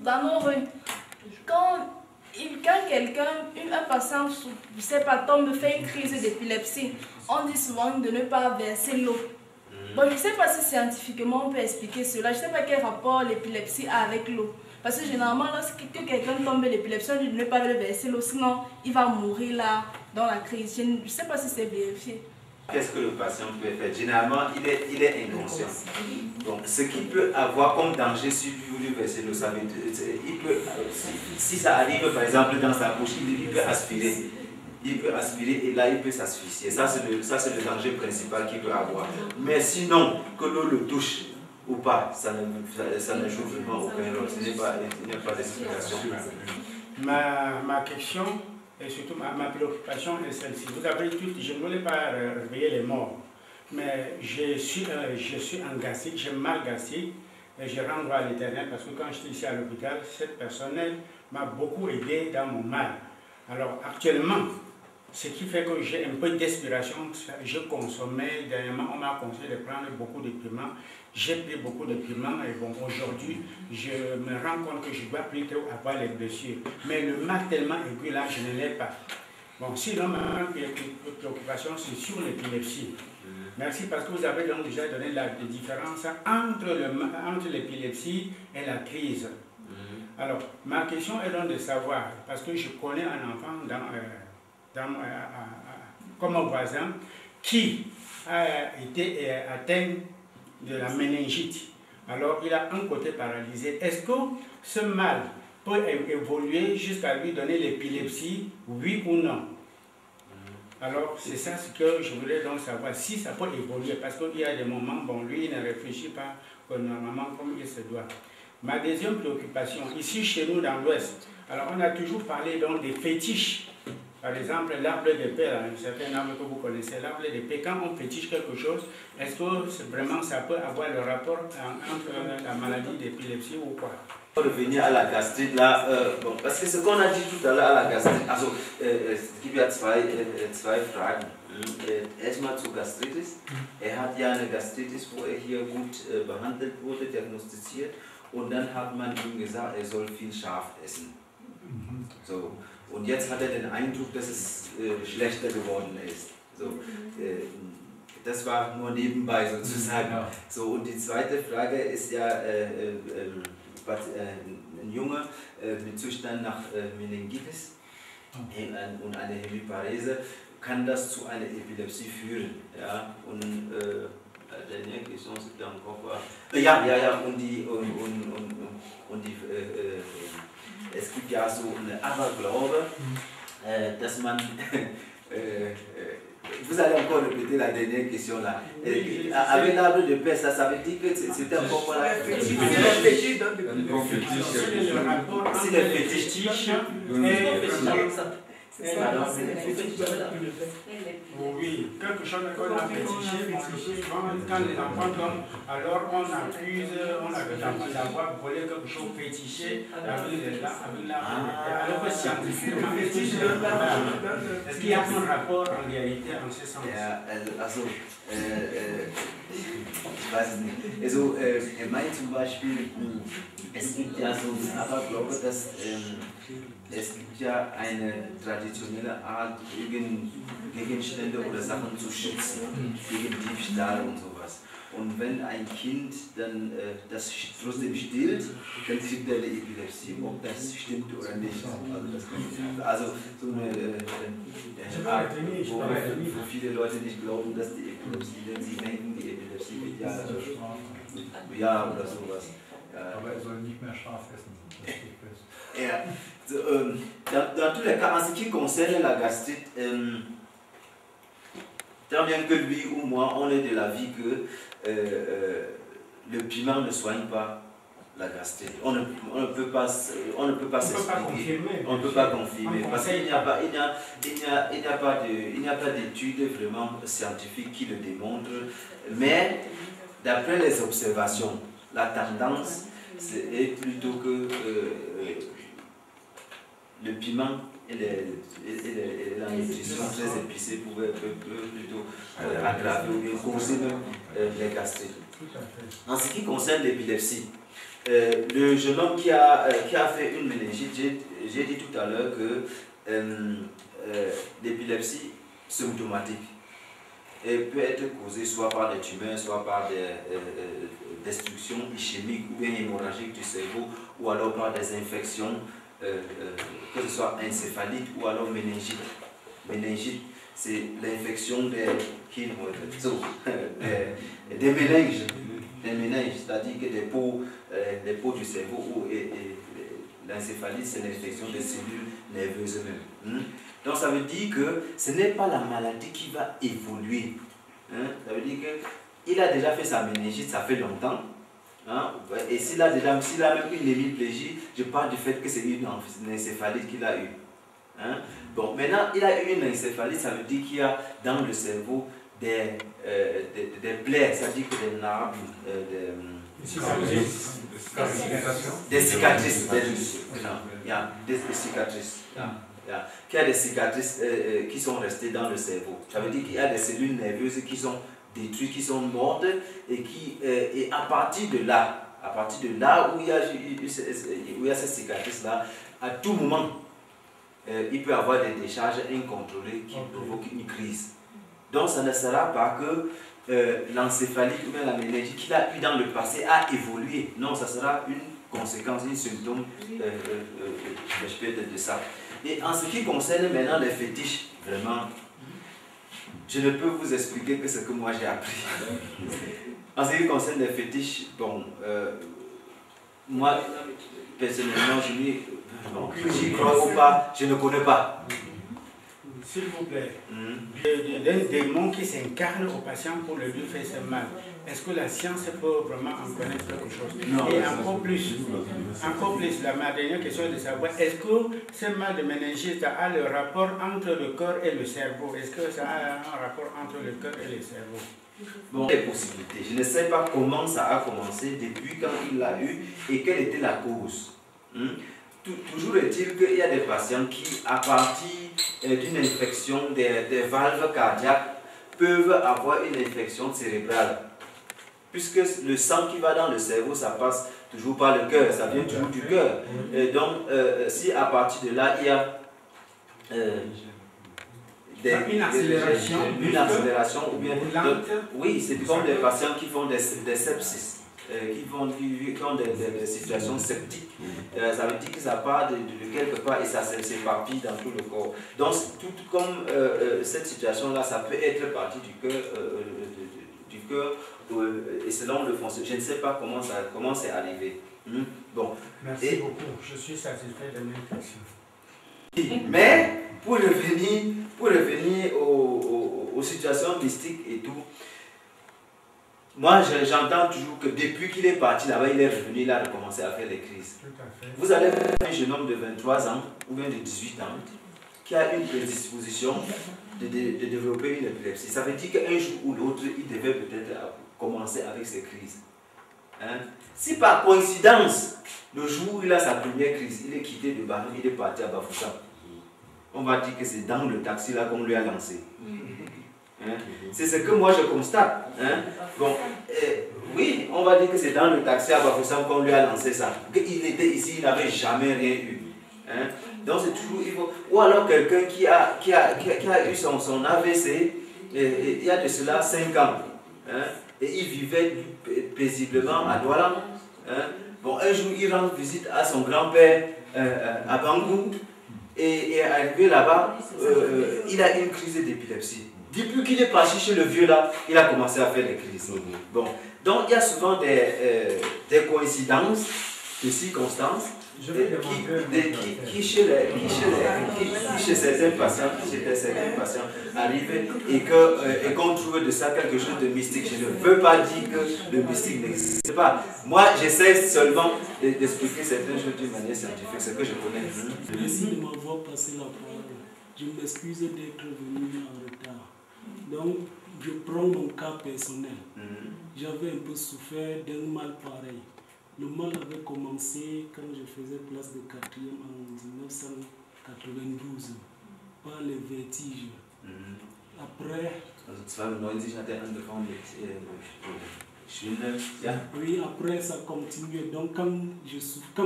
dans nos rues. Quand quelqu'un, un patient, je sais pas, tombe, fait une crise d'épilepsie, on dit souvent de ne pas verser l'eau. Bon, je ne sais pas si scientifiquement on peut expliquer cela. Je ne sais pas quel rapport l'épilepsie a avec l'eau. Parce que généralement, lorsque quelqu'un tombe l'épilepsie, on dit de ne pas le verser l'eau, sinon il va mourir là, dans la crise. Je ne sais pas si c'est vérifié. Qu'est-ce que le patient peut faire? Généralement, il est inconscient. Donc, ce qu'il peut avoir comme danger si vous lui versez l'eau, ça veut dire, il peut, si ça arrive par exemple dans sa bouche, il peut aspirer. Il peut aspirer et là il peut s'asphyxier. Ça c'est le danger principal qu'il peut avoir. Mais sinon, que l'eau le touche ou pas, ça ne joue vraiment aucun rôle. Il n'y a pas d'explication. Ma question et surtout ma préoccupation est celle-ci. Vous avez dit, je ne voulais pas réveiller les morts, mais je suis en gastrique, j'ai mal gastrique et je rends à l'Éternel parce que quand j'étais ici à l'hôpital, cette personne m'a beaucoup aidé dans mon mal. Alors actuellement, ce qui fait que j'ai un peu d'inspiration, je consommais, dernièrement on m'a conseillé de prendre beaucoup de piments, j'ai pris beaucoup de piments et bon aujourd'hui je me rends compte que je dois plutôt avoir les blessures. Mais le mal tellement aigu là, je ne l'ai pas. Bon, sinon ma préoccupation c'est sur l'épilepsie. Merci parce que vous avez donc déjà donné la différence entre l'épilepsie et la crise. Alors ma question est donc de savoir, parce que je connais un enfant comme un voisin qui a été atteint de la méningite. Alors il a un côté paralysé. Est-ce que ce mal peut évoluer jusqu'à lui donner l'épilepsie, oui ou non? Alors c'est ça ce que je voulais donc savoir, si ça peut évoluer, parce qu'il y a des moments, bon lui il ne réfléchit pas normalement comme il se doit. Ma deuxième préoccupation, ici chez nous dans l'Ouest, alors on a toujours parlé donc des fétiches. Par exemple, l'arbre de paix, un certain arbre que vous connaissez, l'arbre de paix, quand on fétiche quelque chose, est-ce que vraiment ça peut avoir le rapport entre la maladie d'épilepsie ou quoi? Pour revenir à la gastrite, là, bon, parce que ce qu'on a dit tout à l'heure à la gastrite, also es gibt ja zwei Fragen. Erstmal zur Gastritis. Hat ja eine Gastritis, wo hier gut behandelt wurde, diagnostiziert, und dann hat man ihm gesagt, soll viel Schaf essen. So. Und jetzt hat den Eindruck, dass es schlechter geworden ist. So, das war nur nebenbei sozusagen. Ja. So, und die zweite Frage ist ja, ein Junge mit Zustand nach Meningitis und eine Hemiparese, kann das zu einer Epilepsie führen. Ja? Und la dernière question c'était encore quoi? Ja, und die es gibt ja so eine Aberglaube, dass man, vous allez encore répéter la dernière question là, avec l'arbre de paix, ça veut dire que c'était encore quoi là? C'est le fétiche. Oui, quelque chose qu'on a fétiché, quand les enfants tombent, alors on accuse, on accuse d'avoir volé quelque chose fétiché avec l'arbre. Alors que scientifiquement, est-ce qu'il y a un rapport en réalité en ce sens? Also, ich weiß es nicht. Also, meint zum Beispiel, es gibt ja so einen Aberglaube, dass es gibt ja eine traditionelle Art, Gegenstände oder Sachen zu schützen, gegen Diebstahl und sowas. Und wenn ein Kind dann das trotzdem stillt, dann kriegt er eine Epilepsie, ob das stimmt oder nicht. Also so eine Art, wo viele Leute nicht glauben, dass die Epilepsie, denn sie denken, die Epilepsie wird ja oder sowas. Aber er soll nicht mehr scharf essen. Das steht fest. Dans tous les cas, en ce qui concerne la gastrite, tant bien que lui ou moi, on est de l'avis que le piment ne soigne pas la gastrite. On ne peut pas s'expliquer. On ne peut pas confirmer. Parce qu'il n'y a pas d'études vraiment scientifiques qui le démontrent. Mais d'après les observations, la tendance est plutôt que le piment la nutrition très épicée pouvait plutôt aggraver ou bien causer même les gastrites. En ce qui concerne l'épilepsie, le jeune homme qui a fait une méningite, j'ai dit tout à l'heure que l'épilepsie symptomatique peut être causée soit par des tumeurs, soit par des destructions ischémiques ou bien hémorragiques du cerveau, ou alors par des infections, que ce soit encéphalite ou alors méningite. Méningite, c'est l'infection des méninges. Des méninges, c'est-à-dire que des peaux du cerveau, et l'encéphalite, c'est l'infection des cellules nerveuses même. Donc ça veut dire que ce n'est pas la maladie qui va évoluer. Ça veut dire qu'il a déjà fait sa méningite, ça fait longtemps. Et s'il a même une hémiplégie, je parle du fait que c'est une encéphalite qu'il a eue. Bon, maintenant, il a eu une encéphalite, ça veut dire qu'il y a dans le cerveau des plaies, c'est-à-dire que des narines, des cicatrices. Il y a des cicatrices. Qu'il y a des cicatrices qui sont restées dans le cerveau. Ça veut dire qu'il y a des cellules nerveuses qui sont détruites, qui sont mortes, et à partir de là où il y a ces cicatrices-là, à tout moment, il peut y avoir des décharges incontrôlées qui provoquent une crise. Donc ça ne sera pas que l'encéphalite ou bien la méningite qu'il a eu dans le passé a évolué. Non, ça sera une conséquence, un symptôme de ça. Et en ce qui concerne maintenant les fétiches, vraiment, je ne peux vous expliquer que ce que moi j'ai appris. En ce qui concerne les fétiches, bon, moi, personnellement, j'y crois ou pas, je ne connais pas. S'il vous plaît, d'un démon qui s'incarne au patient pour le lui faire ce mal. Est-ce que la science peut vraiment en connaître quelque chose? Non. Et encore plus, ma dernière question est de savoir, est-ce que ce mal de méningite a le rapport entre le cœur et le cerveau? Est-ce que ça a un rapport entre le cœur et le cerveau? Bon, les possibilités. Je ne sais pas comment ça a commencé, depuis quand il l'a eu et quelle était la cause. Toujours est-il qu'il y a des patients qui, à partir d'une infection des valves cardiaques, peuvent avoir une infection cérébrale. Puisque le sang qui va dans le cerveau, ça passe toujours par le cœur, ça vient toujours du cœur. Et donc, si à partir de là, il y a une accélération ou bien oui, c'est comme des patients qui font des sepsis. Qui ont des situations septiques. Ça veut dire que ça part de quelque part et ça s'éparpille dans tout le corps. Donc, tout comme cette situation-là, ça peut être partie du cœur et selon le fonctionnement. Je ne sais pas comment c'est arrivé. Bon. Merci beaucoup. Je suis satisfait de mes questions. Mais, pour revenir aux situations mystiques et tout, moi, j'entends toujours que depuis qu'il est parti là-bas, il est revenu, il a recommencé à faire des crises. Tout à fait. Vous allez voir un jeune homme de 23 ans ou bien de 18 ans qui a une prédisposition de développer une épilepsie. Ça veut dire qu'un jour ou l'autre, il devait peut-être commencer avec ses crises. Si par coïncidence, le jour où il a sa première crise, il est quitté de Barou, il est parti à Bafoussam, on va dire que c'est dans le taxi là qu'on lui a lancé. C'est ce que moi je constate. Bon, oui, on va dire que c'est dans le taxi à Bafoussam qu'on lui a lancé ça. Il était ici, il n'avait jamais rien eu. Donc c'est toujours... Ou alors quelqu'un qui a eu son AVC, il y a de cela 5 ans. Et il vivait paisiblement à Douala. Bon, un jour, il rend visite à son grand-père à Bangou. Et arrivé là-bas, il a une crise d'épilepsie. Depuis qu'il est parti chez le vieux là, il a commencé à faire des crises. Bon, donc il y a souvent des coïncidences, des circonstances qui chez certains patients, arrivent et qu'on trouve de ça quelque chose de mystique. Je ne veux pas dire que le mystique n'existe pas. Moi, j'essaie seulement d'expliquer certaines choses d'une manière scientifique, ce que je connais. Merci de m'avoir passé la parole. Je m'excuse d'être venu en retard. Donc, je prends mon cas personnel. J'avais un peu souffert d'un mal pareil. Le mal avait commencé quand je faisais classe de 4e en 92, par les vertiges. Après, also 92 hat angefangen mit Schwindel. Ja. Oui, après ça continuait. Donc quand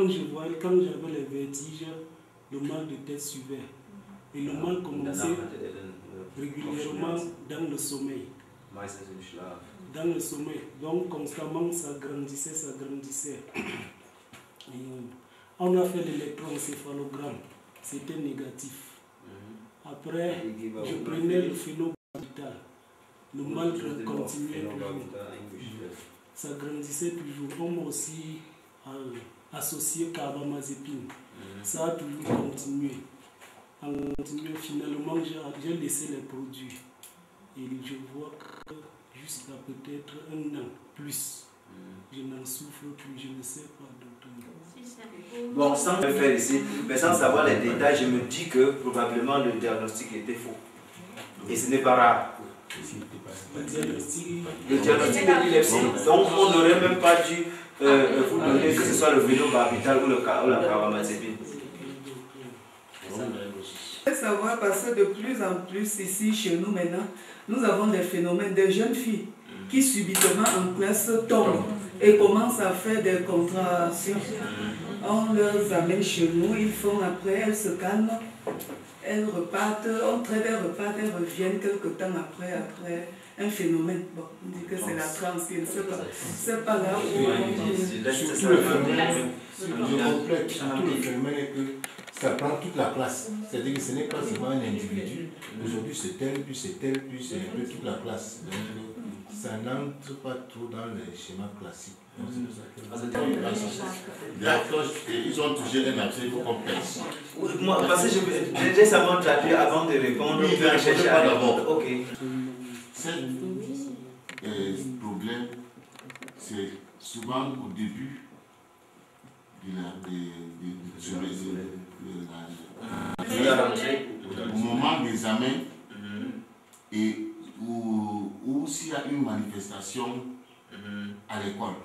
j'avais les vertiges, le mal de tête suivait. Et le mal commençait régulièrement dans le sommeil. Meistens im Schlaf. Dans le sommeil. Donc constamment ça grandissait, ça grandissait. Et on a fait l'électroencéphalogramme. C'était négatif. Après, je prenais le phénobarbital. Le mal continuait toujours. Ça grandissait toujours. On m'a aussi associé carbamazépine. Ça a toujours continué. Finalement, j'ai laissé les produits. Et je vois que jusqu'à peut-être 1 an plus, je n'en souffre plus. Je ne sais pas, docteur. Bon, sans me faire ici, mais sans savoir les détails, je me dis que probablement le diagnostic était faux. Et ce n'est pas rare. Le diagnostic de l'épilepsie. Donc on n'aurait même pas dû vous donner que ce soit le phénobarbital ou la carbamazépine. Je veux savoir parce que de plus en plus ici chez nous maintenant, nous avons des phénomènes de jeunes filles qui subitement en classe tombent et commencent à faire des contractions. On les amène chez nous, ils font après, elles se calment, elles repartent, on traite, elles repartent, elles reviennent quelque temps après un phénomène. Bon, on dit que c'est la transe, je ne sais pas. C'est pas là où on... Surtout le phénomène, je complète, surtout le phénomène est que ça prend toute la place. C'est-à-dire que ce n'est pas seulement un individu. Aujourd'hui c'est tel, puis c'est tel, puis c'est un peu toute la place. Donc ça n'entre pas trop dans les schémas classiques. Ils ont touché un abcès complexe. Moi, parce que j'ai récemment traduit avant de répondre. Oui, je chercher à d'abord. Ok. Ce problème, c'est souvent au début au moment des examens et où s'il y a une manifestation à l'école.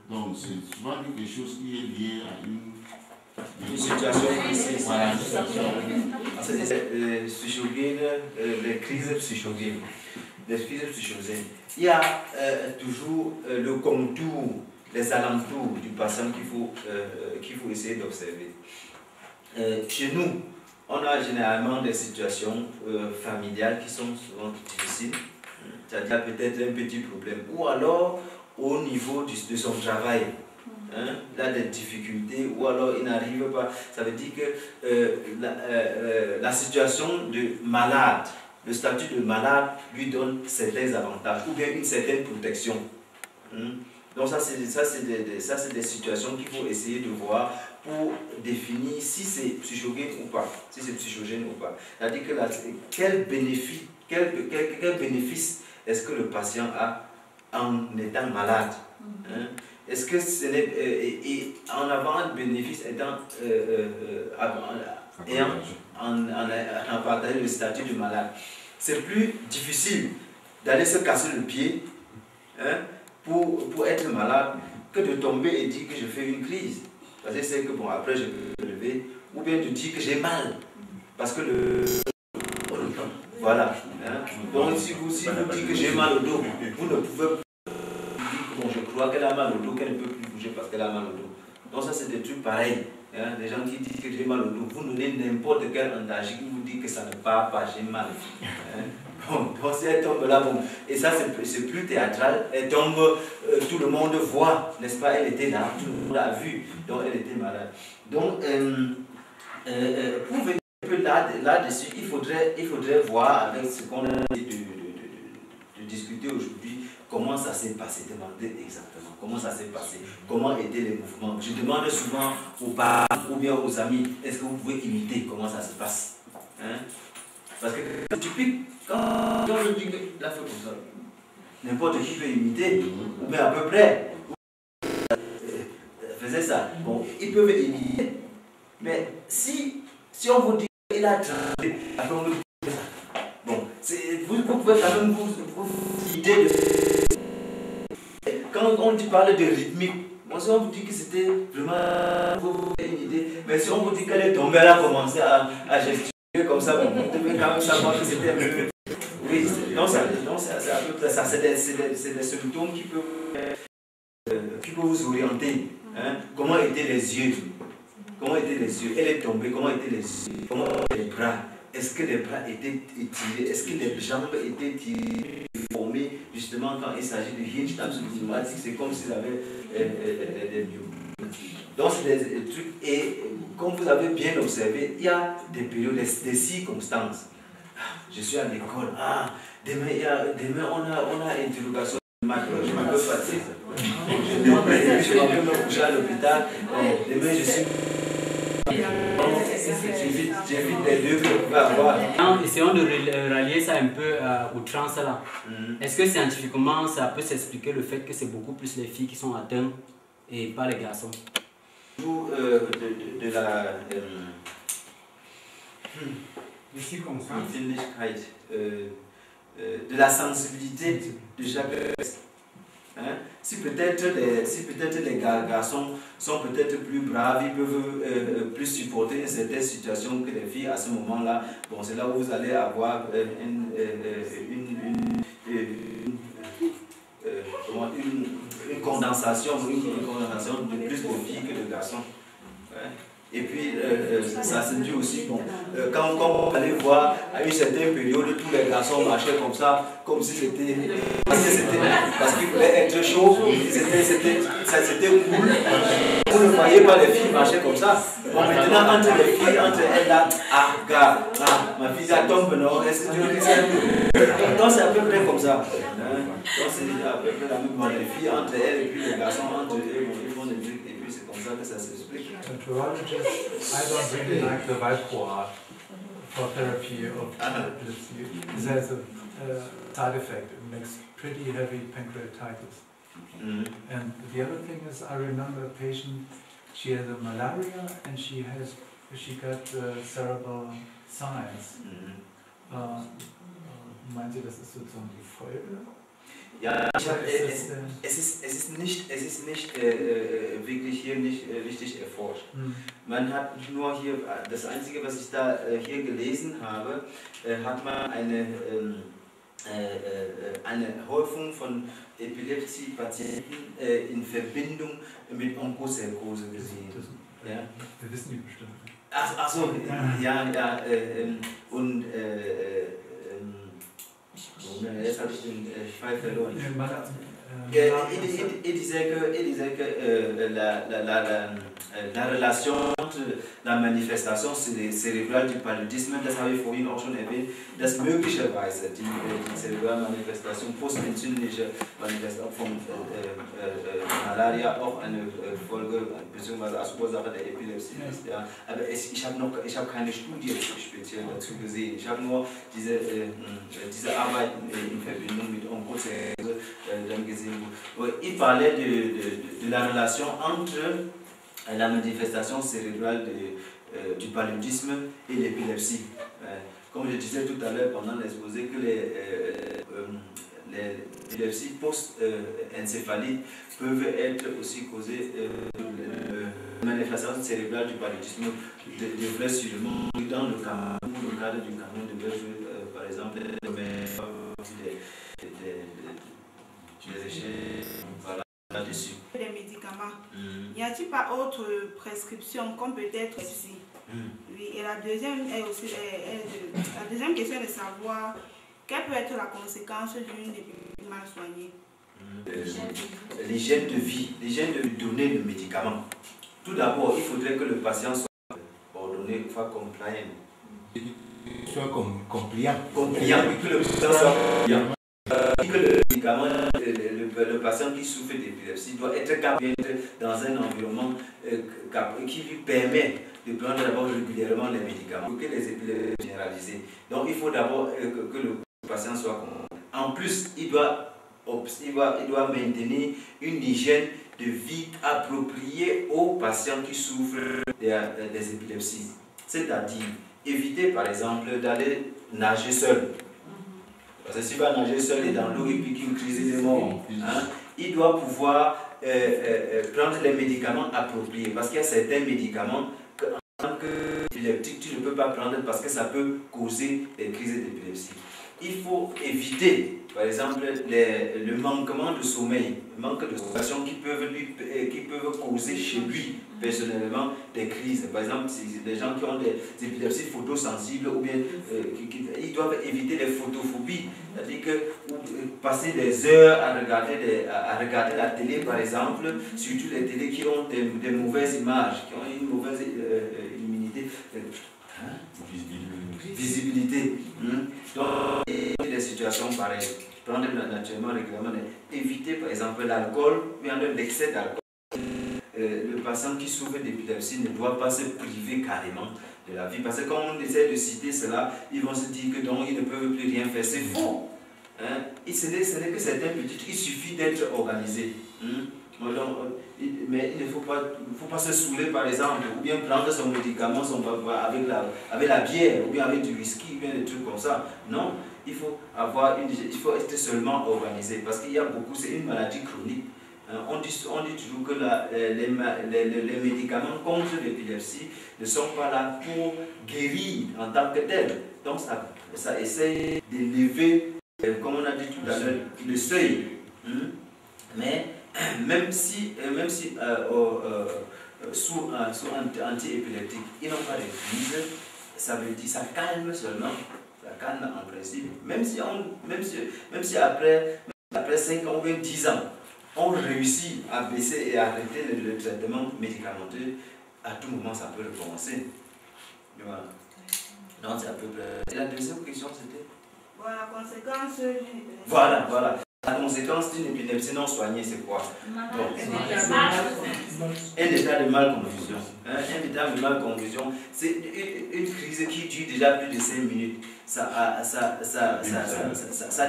Donc c'est souvent quelque chose qui est lié à une situation précise. Voilà, une situation. Les crises psychogènes. Il y a toujours le contour, les alentours du patient qu'il faut essayer d'observer. Chez nous, on a généralement des situations familiales qui sont souvent difficiles. C'est-à-dire peut-être un petit problème. Ou alors au niveau de son travail. Il a des difficultés ou alors il n'arrive pas. Ça veut dire que la situation de malade, le statut de malade lui donne certains avantages ou bien une certaine protection. Donc ça c'est des situations qu'il faut essayer de voir pour définir si c'est psychogène ou pas. Si c'est psychogène ou pas. C'est-à-dire que quel bénéfice est-ce que le patient a en étant malade? Est-ce que ce n'est et en avant un bénéfice étant en partageant le statut de malade? C'est plus difficile d'aller se casser le pied pour être malade que de tomber et dire que je fais une crise. Parce que c'est que bon, après je peux me lever, ou bien de dire que j'ai mal. Parce que voilà. Donc si vous dites que j'ai mal au dos, vous ne pouvez pas. Bon, je crois qu'elle a mal au dos, qu'elle ne peut plus bouger parce qu'elle a mal au dos. Donc ça c'est des trucs pareils. Des gens qui disent que j'ai mal au dos, vous donnez n'importe quel antalgique qui vous dit que ça ne part pas, j'ai mal. Bon, si elle tombe là, bon, et ça c'est plus théâtral, elle tombe, tout le monde voit, n'est-ce pas, elle était là, tout le monde l'a vu, donc elle était malade. Donc, pour venir un peu là-dessus, il faudrait voir avec ce qu'on a dit de discuter aujourd'hui, comment ça s'est passé, demander exactement comment ça s'est passé, comment étaient les mouvements. Je demande souvent aux parents ou bien aux amis, est-ce que vous pouvez imiter comment ça se passe? Parce que c'est typique, quand je dis que la fait comme ça, n'importe qui peut imiter, mais à peu près, faisait ça. Bon, ils peuvent imiter, mais si on vous dit qu'il a tremblé, après on vous dit ça. Bon, vous pouvez quand même vous idée de. Quand on parle de rythmique, on vous dit que c'était vraiment. une idée. Mais si on vous dit qu'elle est tombée, elle a commencé à gestuer comme ça, vous devez quand même savoir que c'était un peu... Oui, non, c'est à peu près ça. C'est des symptômes qui peuvent vous orienter. Hein? Comment étaient les yeux? Comment étaient les yeux? Elle est tombée, comment étaient les yeux? Comment étaient les bras? Est-ce que les bras étaient étirés? Est-ce que les jambes étaient tirées, formées? Justement, quand il s'agit de hinge pneumatique, c'est comme s'il avait des myomes. Donc, c'est des trucs. Et comme vous avez bien observé, il y a des périodes, des circonstances. Je suis à l'école. Ah, demain on a interrogation de maths. Je m'appelle Patrick. Je vais me coucher à l'hôpital. Demain, je suis. J'évite les deux que vous pouvez avoir. Essayons de rallier ça un peu au trans là. Est-ce que scientifiquement ça peut s'expliquer le fait que c'est beaucoup plus les filles qui sont atteintes et pas les garçons? De la sensibilité de chaque personne. Hein? Si peut-être les garçons sont peut-être plus braves, ils peuvent plus supporter une certaine situation que les filles à ce moment-là, bon, c'est là où vous allez avoir une condensation de plus de filles que de garçons. Hein? Et puis, ça se dit aussi, bon, quand vous allez voir, à une certaine période, tous les garçons marchaient comme ça, comme si c'était... Parce qu'il fallait être chaud, c'était cool. Vous ne voyez pas les filles marcher comme ça. Bon, maintenant, entre les filles, entre elles là, ah, gars, ah, ma fille, elle tombe, non? Est-ce que tu veux que c'est un peu... Donc, c'est à peu près comme ça. Hein? Donc, c'est à peu près la même chose. Les filles, entre elles, et puis les garçons, entre eux, ils font des trucs, et puis c'est comme ça que ça s'explique. I don't really like the Valproat for therapy of epilepsy. It has a side effect. It makes pretty heavy pancreatitis. And the other thing is, I remember a patient, she had a malaria and she got cerebral signs. Meinen Sie, das ist sozusagen die Folge? Ja, es ist nicht wirklich hier nicht richtig erforscht. Man hat nur hier, das Einzige, was ich da hier gelesen habe, hat man eine Häufung von Epilepsie-Patienten in Verbindung mit Onchocerkose gesehen. Ja? Wir wissen die bestimmt. Ach so, ja, und jetzt habe ich den Fall verloren. Il disait que la relation entre la Manifestation cérébrale du Paludisme, das habe ich vorhin auch schon erwähnt, dass möglicherweise die zerebrale Manifestation, postentzündliche Manifestation von Malaria auch eine Folge bzw. als Ursache der Epilepsie ist. Ja. Aber ich habe keine Studie speziell dazu gesehen. Ich habe nur diese Arbeiten in Verbindung mit Onchocerkose dann gesehen. Il parlait de la relation entre la manifestation cérébrale du paludisme et l'épilepsie. Comme je disais tout à l'heure pendant l'exposé, que les épilepsies post-encéphaliques peuvent être aussi causées de manifestation cérébrale du paludisme devrait sûrement dans le cadre du Cameroun devrait jouer par exemple des échelles là-dessus. Les médicaments. Y a-t-il pas autre prescription comme peut-être ici? Oui, et la deuxième question est de savoir quelle peut être la conséquence d'une épidémie mal soignée. L'hygiène de vie, l'hygiène de donner le médicament. Tout d'abord, il faudrait que le patient soit ordonné, soit compliant. Soit compliant. Compliant, que le patient soit compliant. Que le médicament, le patient qui souffre d'épilepsie doit être capable d'être dans un environnement qui lui permet de prendre d'abord régulièrement les médicaments pour que les épilepsies soient généralisées. Donc il faut d'abord que le patient soit compliant. En plus, il doit maintenir une hygiène de vie appropriée aux patients qui souffrent des épilepsies. C'est-à-dire éviter par exemple d'aller nager seul. Parce que s'il va nager seul et dans l'eau et puis qu'il crise de mort, hein, il il doit pouvoir prendre les médicaments appropriés. Parce qu'il y a certains médicaments que, en tant qu'épileptique, tu ne peux pas prendre parce que ça peut causer des crises d'épilepsie. Il faut éviter, par exemple, le manquement de sommeil, le manque de concentration qui peuvent causer chez lui, personnellement, des crises. Par exemple, des gens qui ont des épilepsies photosensibles, ou bien ils doivent éviter les photophobies. C'est-à-dire que passer des heures à regarder la télé, par exemple, surtout les télés qui ont des mauvaises images, qui ont une mauvaise immunité. Visibilité. Donc, des situations pareilles. Prendre naturellement, régulièrement, éviter par exemple l'alcool, bien l'excès d'alcool. Le patient qui souffre d'épilepsie ne doit pas se priver carrément de la vie. Parce que quand on essaie de citer cela, ils vont se dire que donc ils ne peuvent plus rien faire. C'est faux. Ce n'est que certains petits trucs, il suffit d'être organisé. Mais il ne faut pas se saouler par exemple, ou bien prendre son médicament avec la bière, ou bien avec du whisky, ou bien des trucs comme ça. Non, il faut être seulement organisé, parce qu'il y a beaucoup, c'est une maladie chronique. On dit toujours que les médicaments contre l'épilepsie ne sont pas là pour guérir en tant que tel. Donc ça essaye d'élever, comme on a dit tout à l'heure, le seuil. Mais même si sous anti-épileptique, ils n'ont pas de crise, ça veut dire ça calme seulement, ça calme en principe. Même si après 5 ans ou bien 10 ans, on réussit à baisser et à arrêter le traitement médicamenteux, à tout moment ça peut recommencer. Voilà. Donc c'est à peu près. Et la deuxième question c'était? Voilà, la conséquence d'une épilepsie. Voilà. La conséquence d'une épilepsie non soignée, c'est quoi? Un état de malconfusion. Un état de malconfusion, c'est une crise qui dure déjà plus de 5 minutes. Ça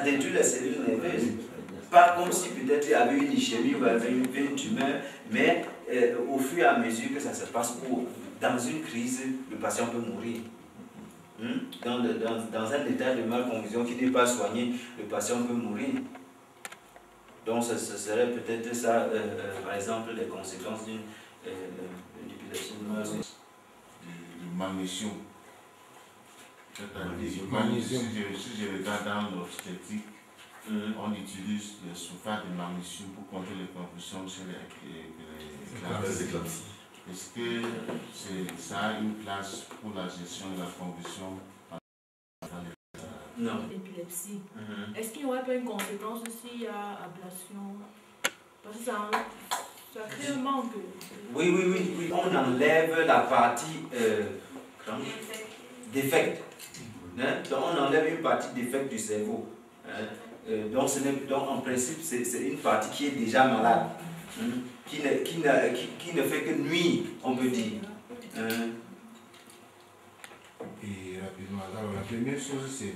détruit les cellules nerveuses. Pas comme si peut-être il y avait une ischémie ou une tumeur, mais au fur et à mesure que ça se passe, dans une crise, le patient peut mourir. Dans un état de malconfusion qui n'est pas soigné, le patient peut mourir. Donc ce serait peut-être ça, par exemple, les conséquences d'une épilepsie. Le magnésium. Si je regarde dans l'obstétrique, on utilise le sulfate de magnésium pour contrer les convulsions chez les éclampsies. Est-ce que ça a une place pour la gestion de la convulsion? Non. L'épilepsie. Est-ce qu'il n'y aurait pas une conséquence s'il y a ablation? Parce que ça crée un manque. Oui. On enlève la partie défecte. Donc on enlève une partie défecte du cerveau. Donc en principe, c'est une partie qui est déjà malade. Qui ne fait que nuire, on peut dire. Et rapidement, alors la première chose, c'est